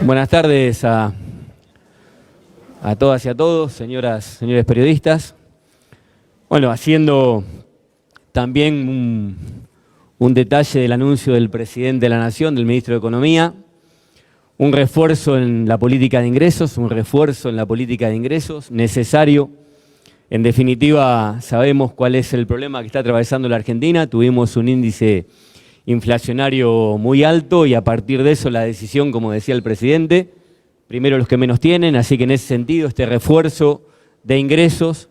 Buenas tardes a todas y a todos, señores periodistas. Bueno, haciendo también un detalle del anuncio del presidente de la Nación, del ministro de Economía, un refuerzo en la política de ingresos, necesario. En definitiva, sabemos cuál es el problema que está atravesando la Argentina. Tuvimos un índice inflacionario muy alto y a partir de eso la decisión, como decía el presidente, primero los que menos tienen, así que en ese sentido este refuerzo de ingresos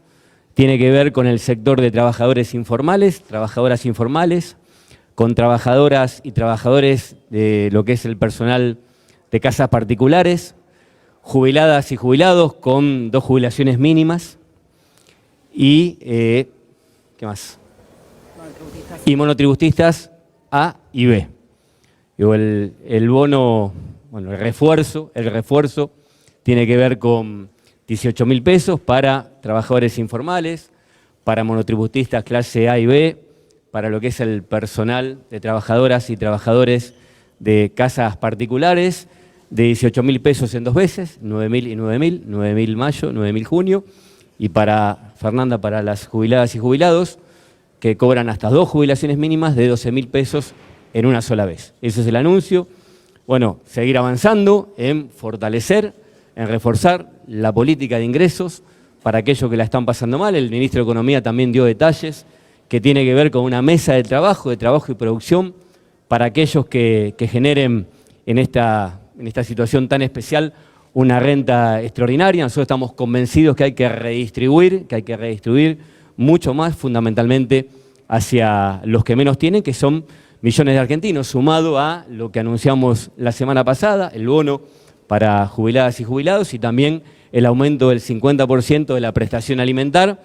tiene que ver con el sector de trabajadores informales, trabajadoras informales, con trabajadoras y trabajadores de lo que es el personal de casas particulares, jubiladas y jubilados con 2 jubilaciones mínimas y, ¿qué más? Y monotributistas A y B. El bono, bueno, el refuerzo tiene que ver con 18.000 pesos para trabajadores informales, para monotributistas clase A y B, para lo que es el personal de trabajadoras y trabajadores de casas particulares, de 18.000 pesos en 2 veces, 9.000 y 9.000, 9.000 mayo, 9.000 junio, y para Fernanda, para las jubiladas y jubilados, que cobran hasta 2 jubilaciones mínimas de 12.000 pesos en una sola vez. Ese es el anuncio. Bueno, seguir avanzando en fortalecer, en reforzar la política de ingresos para aquellos que la están pasando mal. El ministro de Economía también dio detalles que tiene que ver con una mesa de trabajo y producción para aquellos que generen en esta situación tan especial una renta extraordinaria. Nosotros estamos convencidos que hay que redistribuir mucho más, fundamentalmente hacia los que menos tienen, que son millones de argentinos, sumado a lo que anunciamos la semana pasada, el bono para jubiladas y jubilados y también el aumento del 50% de la prestación alimentar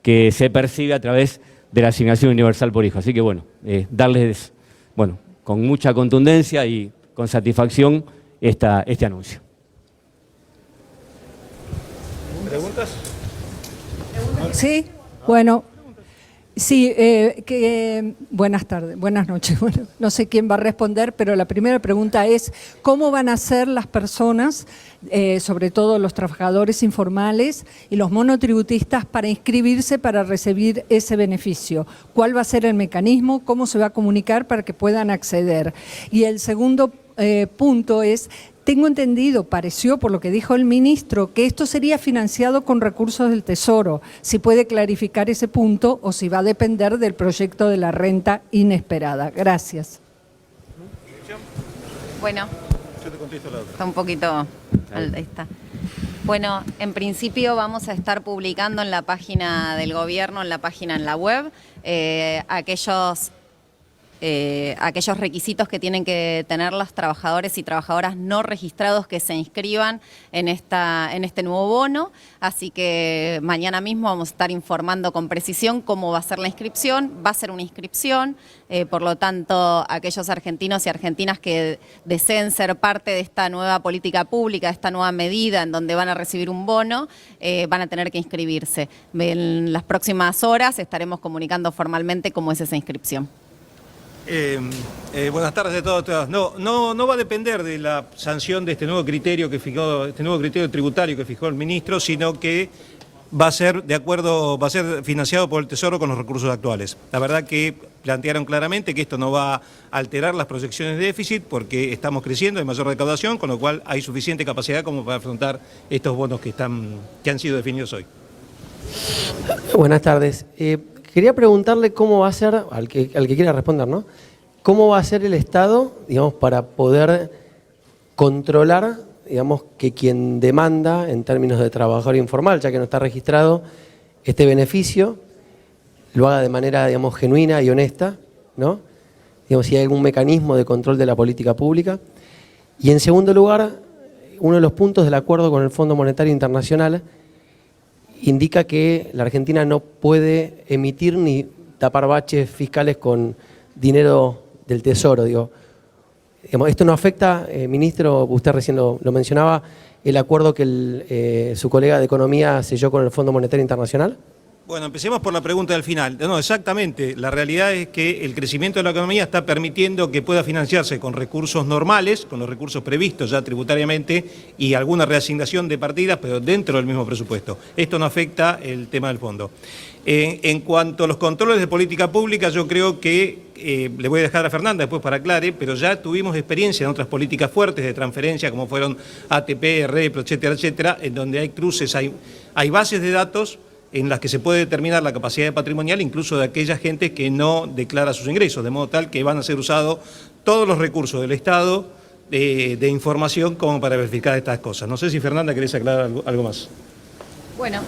que se percibe a través de la asignación universal por hijo. Así que bueno, darles con mucha contundencia y con satisfacción este anuncio. ¿Preguntas? Sí, bueno. Sí, buenas tardes, buenas noches. Bueno, no sé quién va a responder, pero la primera pregunta es ¿cómo van a ser las personas, sobre todo los trabajadores informales y los monotributistas, para inscribirse para recibir ese beneficio? ¿Cuál va a ser el mecanismo? ¿Cómo se va a comunicar para que puedan acceder? Y el segundo punto es, tengo entendido, pareció por lo que dijo el ministro, que esto sería financiado con recursos del Tesoro. Si puede clarificar ese punto o si va a depender del proyecto de la renta inesperada. Gracias. Bueno, yo te contesto la otra. está un poquito... Ahí está. Bueno, en principio vamos a estar publicando en la página del gobierno, en la web, aquellos requisitos que tienen que tener los trabajadores y trabajadoras no registrados que se inscriban en este nuevo bono. Así que mañana mismo vamos a estar informando con precisión cómo va a ser la inscripción. Va a ser una inscripción, por lo tanto, aquellos argentinos y argentinas que deseen ser parte de esta nueva política pública, de esta nueva medida en donde van a recibir un bono, van a tener que inscribirse. En las próximas horas estaremos comunicando formalmente cómo es esa inscripción. Buenas tardes a todos. No va a depender de la sanción de este nuevo criterio tributario que fijó el ministro, sino que va a ser financiado por el Tesoro con los recursos actuales. La verdad que plantearon claramente que esto no va a alterar las proyecciones de déficit porque estamos creciendo, hay mayor recaudación, con lo cual hay suficiente capacidad como para afrontar estos bonos que han sido definidos hoy. Buenas tardes. Quería preguntarle cómo va a ser, al que quiera responder, ¿no? ¿Cómo va a ser el Estado, digamos, para poder controlar, digamos, que quien demanda, en términos de trabajador informal, ya que no está registrado, este beneficio, lo haga de manera, digamos, genuina y honesta, ¿no? Digamos, si hay algún mecanismo de control de la política pública. Y en segundo lugar, uno de los puntos del acuerdo con el Fondo Monetario Internacional indica que la Argentina no puede emitir ni tapar baches fiscales con dinero del Tesoro. Digo, ¿esto no afecta, ministro, usted recién lo mencionaba, el acuerdo que su colega de Economía selló con el Fondo Monetario Internacional? Bueno, empecemos por la pregunta del final. No, exactamente. La realidad es que el crecimiento de la economía está permitiendo que pueda financiarse con recursos normales, con los recursos previstos ya tributariamente y alguna reasignación de partidas, pero dentro del mismo presupuesto. Esto no afecta el tema del fondo. En cuanto a los controles de política pública, yo creo que, le voy a dejar a Fernanda después para aclare, pero ya tuvimos experiencia en otras políticas fuertes de transferencia, como fueron ATP, REPRO, etcétera, etcétera, en donde hay cruces, hay bases de datos en las que se puede determinar la capacidad patrimonial incluso de aquella gente que no declara sus ingresos, de modo tal que van a ser usados todos los recursos del Estado de información como para verificar estas cosas. No sé si Fernanda querés aclarar algo más. Bueno,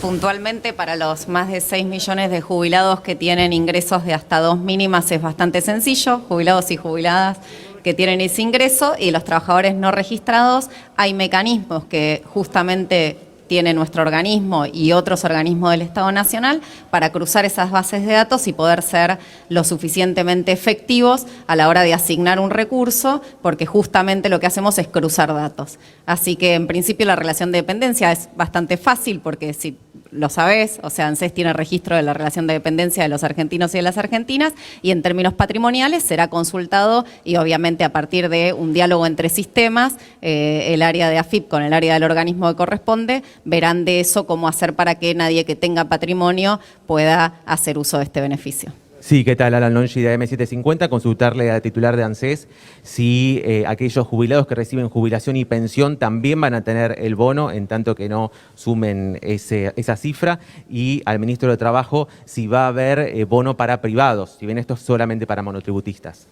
puntualmente para los más de 6 millones de jubilados que tienen ingresos de hasta 2 mínimas es bastante sencillo, jubilados y jubiladas que tienen ese ingreso, y los trabajadores no registrados, hay mecanismos que justamente tiene nuestro organismo y otros organismos del Estado Nacional para cruzar esas bases de datos y poder ser lo suficientemente efectivos a la hora de asignar un recurso, porque justamente lo que hacemos es cruzar datos. Así que en principio la relación de dependencia es bastante fácil, porque si lo sabés, o sea, ANSES tiene registro de la relación de dependencia de los argentinos y de las argentinas, y en términos patrimoniales será consultado, y obviamente a partir de un diálogo entre sistemas, el área de AFIP con el área del organismo que corresponde, verán de eso cómo hacer para que nadie que tenga patrimonio pueda hacer uso de este beneficio. Sí, ¿qué tal? Alan Longi de M750, consultarle al titular de ANSES si aquellos jubilados que reciben jubilación y pensión también van a tener el bono, en tanto que no sumen esa cifra, y al ministro de Trabajo si va a haber bono para privados, si bien esto es solamente para monotributistas.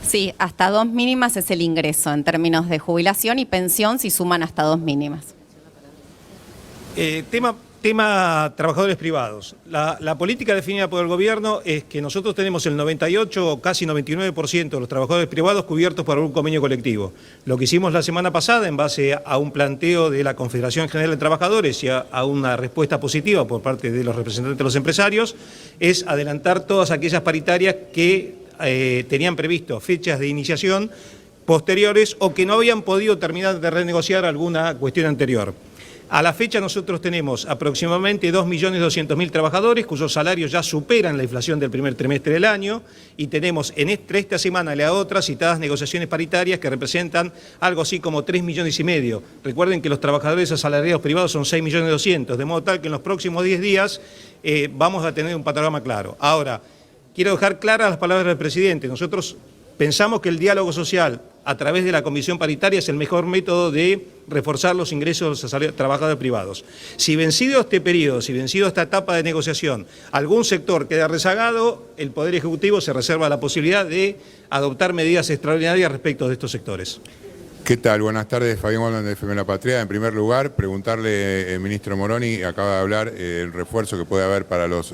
Sí, hasta 2 mínimas es el ingreso en términos de jubilación y pensión si suman hasta 2 mínimas. Tema trabajadores privados. La política definida por el gobierno es que nosotros tenemos el 98 o casi 99% de los trabajadores privados cubiertos por algún convenio colectivo. Lo que hicimos la semana pasada, en base a un planteo de la Confederación General de Trabajadores y a una respuesta positiva por parte de los representantes de los empresarios, es adelantar todas aquellas paritarias que tenían previsto fechas de iniciación posteriores o que no habían podido terminar de renegociar alguna cuestión anterior. A la fecha nosotros tenemos aproximadamente 2.200.000 trabajadores cuyos salarios ya superan la inflación del primer trimestre del año, y tenemos entre esta semana y la otra citadas negociaciones paritarias que representan algo así como 3,5 millones. Recuerden que los trabajadores asalariados privados son 6.200.000, de modo tal que en los próximos 10 días vamos a tener un panorama claro. Ahora, quiero dejar claras las palabras del presidente. Nosotros pensamos que el diálogo social a través de la comisión paritaria es el mejor método de reforzar los ingresos de los trabajadores privados. Si vencido este periodo, si vencido esta etapa de negociación, algún sector queda rezagado, el Poder Ejecutivo se reserva la posibilidad de adoptar medidas extraordinarias respecto de estos sectores. ¿Qué tal? Buenas tardes, Fabián Waldman de FM La Patria. En primer lugar, preguntarle, ministro Moroni, acaba de hablar el refuerzo que puede haber para los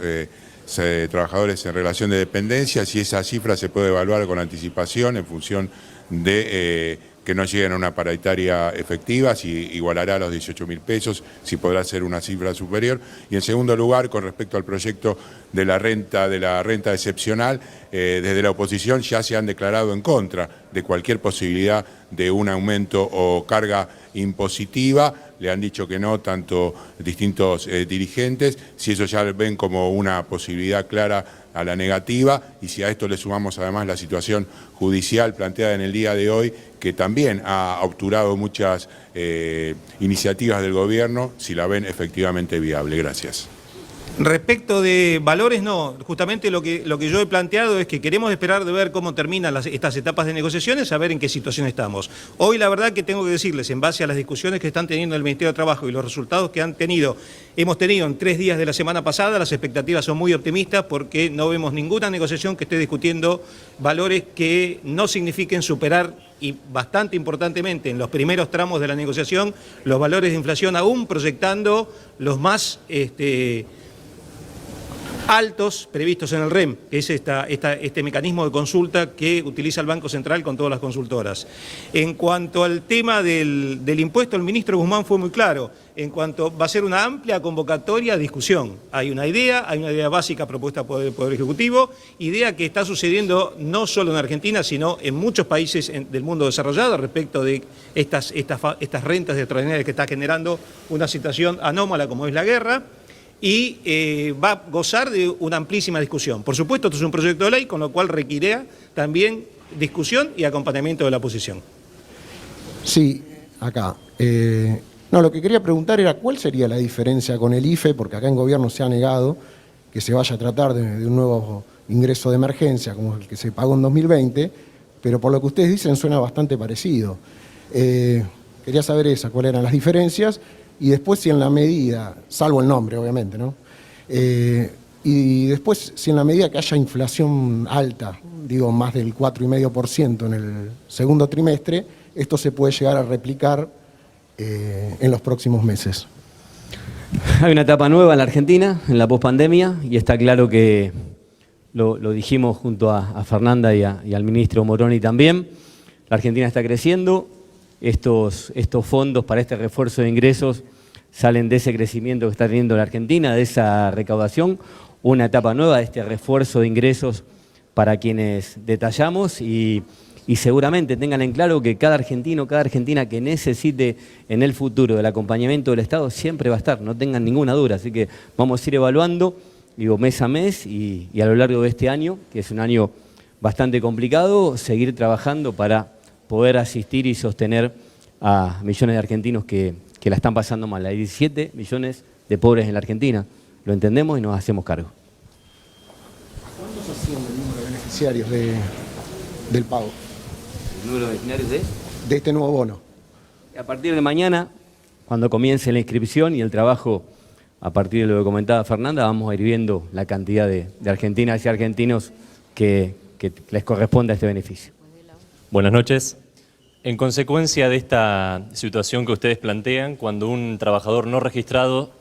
trabajadores en relación de dependencia, si esa cifra se puede evaluar con anticipación en función de que no lleguen a una paritaria efectiva, si igualará a los 18.000 pesos, si podrá ser una cifra superior. Y en segundo lugar, con respecto al proyecto de la renta excepcional, desde la oposición ya se han declarado en contra de cualquier posibilidad de un aumento o carga impositiva. Le han dicho que no, tanto distintos dirigentes, si eso ya ven como una posibilidad clara a la negativa, y si a esto le sumamos además la situación judicial planteada en el día de hoy, que también ha obturado muchas iniciativas del gobierno, si la ven efectivamente viable. Gracias. Respecto de valores, no. Justamente lo que yo he planteado es que queremos esperar de ver cómo terminan estas etapas de negociaciones, a ver en qué situación estamos. Hoy la verdad que tengo que decirles, en base a las discusiones que están teniendo el Ministerio de Trabajo y los resultados que hemos tenido en 3 días de la semana pasada, las expectativas son muy optimistas porque no vemos ninguna negociación que esté discutiendo valores que no signifiquen superar, y bastante importantemente en los primeros tramos de la negociación, los valores de inflación, aún proyectando los más altos previstos en el REM, que es este mecanismo de consulta que utiliza el Banco Central con todas las consultoras. En cuanto al tema del impuesto, el ministro Guzmán fue muy claro. En cuanto va a ser una amplia convocatoria a discusión. Hay una idea básica propuesta por el Poder Ejecutivo, idea que está sucediendo no solo en Argentina, sino en muchos países del mundo desarrollado respecto de estas rentas extraordinarias que está generando una situación anómala como es la guerra. y va a gozar de una amplísima discusión. Por supuesto, esto es un proyecto de ley, con lo cual requerirá también discusión y acompañamiento de la oposición. Sí, acá. No, lo que quería preguntar era cuál sería la diferencia con el IFE, porque acá en gobierno se ha negado que se vaya a tratar de un nuevo ingreso de emergencia, como el que se pagó en 2020, pero por lo que ustedes dicen suena bastante parecido. Quería saber cuáles eran las diferencias, y después si en la medida, salvo el nombre obviamente, ¿no? Y después si en la medida que haya inflación alta, digo más del 4,5% en el segundo trimestre, esto se puede llegar a replicar en los próximos meses. Hay una etapa nueva en la Argentina, en la pospandemia, y está claro que lo dijimos junto a Fernanda y al ministro Moroni también. La Argentina está creciendo, estos fondos para este refuerzo de ingresos salen de ese crecimiento que está teniendo la Argentina, de esa recaudación, una etapa nueva de este refuerzo de ingresos para quienes detallamos y seguramente tengan en claro que cada argentino, cada argentina que necesite en el futuro del acompañamiento del Estado siempre va a estar, no tengan ninguna duda. Así que vamos a ir evaluando, digo, mes a mes y a lo largo de este año, que es un año bastante complicado, seguir trabajando para poder asistir y sostener a millones de argentinos que la están pasando mal. Hay 17 millones de pobres en la Argentina, lo entendemos y nos hacemos cargo. ¿Cuántos asciende el número de beneficiarios del pago? ¿El número de beneficiarios de este nuevo bono? A partir de mañana, cuando comience la inscripción y el trabajo, a partir de lo que comentaba Fernanda, vamos a ir viendo la cantidad de argentinas y argentinos que les corresponde a este beneficio. Buenas noches. En consecuencia de esta situación que ustedes plantean, cuando un trabajador no registrado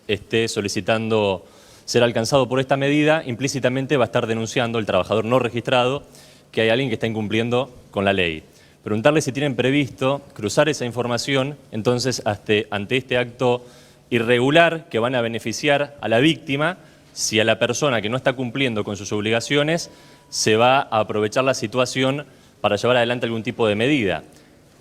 esté solicitando ser alcanzado por esta medida, implícitamente va a estar denunciando el trabajador no registrado que hay alguien que está incumpliendo con la ley. Preguntarle si tienen previsto cruzar esa información, entonces ante este acto irregular que van a beneficiar a la víctima, si a la persona que no está cumpliendo con sus obligaciones se va a aprovechar la situación para llevar adelante algún tipo de medida.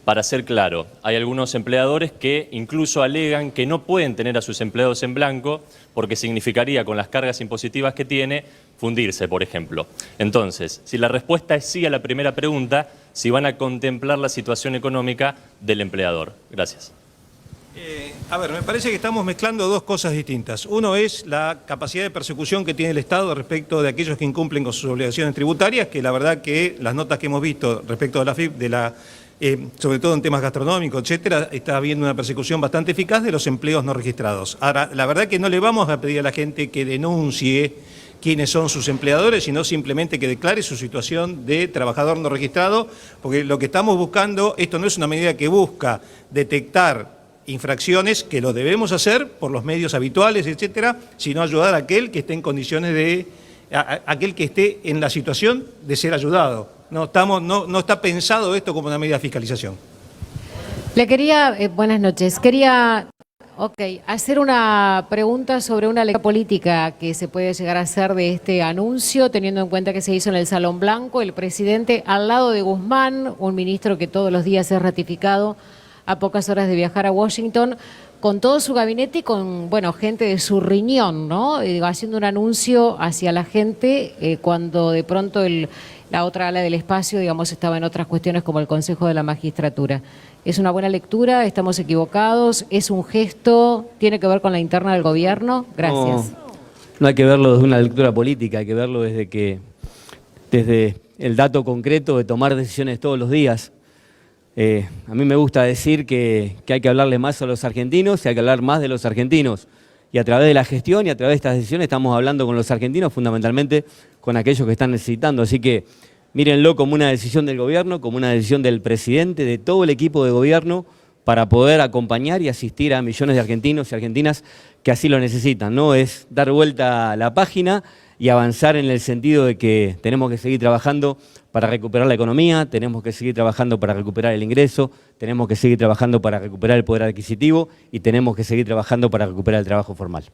Para ser claro, hay algunos empleadores que incluso alegan que no pueden tener a sus empleados en blanco porque significaría, con las cargas impositivas que tiene, fundirse, por ejemplo. Entonces, si la respuesta es sí a la primera pregunta, si van a contemplar la situación económica del empleador. Gracias. Me parece que estamos mezclando dos cosas distintas. Uno es la capacidad de persecución que tiene el Estado respecto de aquellos que incumplen con sus obligaciones tributarias, que la verdad que las notas que hemos visto respecto de la FIP, sobre todo en temas gastronómicos, etcétera, está habiendo una persecución bastante eficaz de los empleos no registrados. Ahora, la verdad que no le vamos a pedir a la gente que denuncie quiénes son sus empleadores, sino simplemente que declare su situación de trabajador no registrado, porque lo que estamos buscando, esto no es una medida que busca detectar infracciones, que lo debemos hacer por los medios habituales, etcétera, sino ayudar a aquel que esté en condiciones aquel que esté en la situación de ser ayudado. No está pensado esto como una medida de fiscalización. Le quería, buenas noches, quería hacer una pregunta sobre una lectura política que se puede llegar a hacer de este anuncio, teniendo en cuenta que se hizo en el Salón Blanco, el presidente al lado de Guzmán, un ministro que todos los días es ratificado a pocas horas de viajar a Washington, con todo su gabinete y con, gente de su riñón, ¿no? Haciendo un anuncio hacia la gente cuando de pronto la otra ala del espacio, estaba en otras cuestiones como el Consejo de la Magistratura. ¿Es una buena lectura? ¿Estamos equivocados? ¿Es un gesto? ¿Tiene que ver con la interna del gobierno? Gracias. No hay que verlo desde una lectura política, hay que verlo desde el dato concreto de tomar decisiones todos los días. A mí me gusta decir que hay que hablarle más a los argentinos y hay que hablar más de los argentinos. Y a través de la gestión y a través de estas decisiones estamos hablando con los argentinos, fundamentalmente con aquellos que están necesitando. Así que mírenlo como una decisión del gobierno, como una decisión del presidente, de todo el equipo de gobierno, para poder acompañar y asistir a millones de argentinos y argentinas que así lo necesitan. No es dar vuelta a la página y avanzar en el sentido de que tenemos que seguir trabajando para recuperar la economía, tenemos que seguir trabajando para recuperar el ingreso, tenemos que seguir trabajando para recuperar el poder adquisitivo y tenemos que seguir trabajando para recuperar el trabajo formal.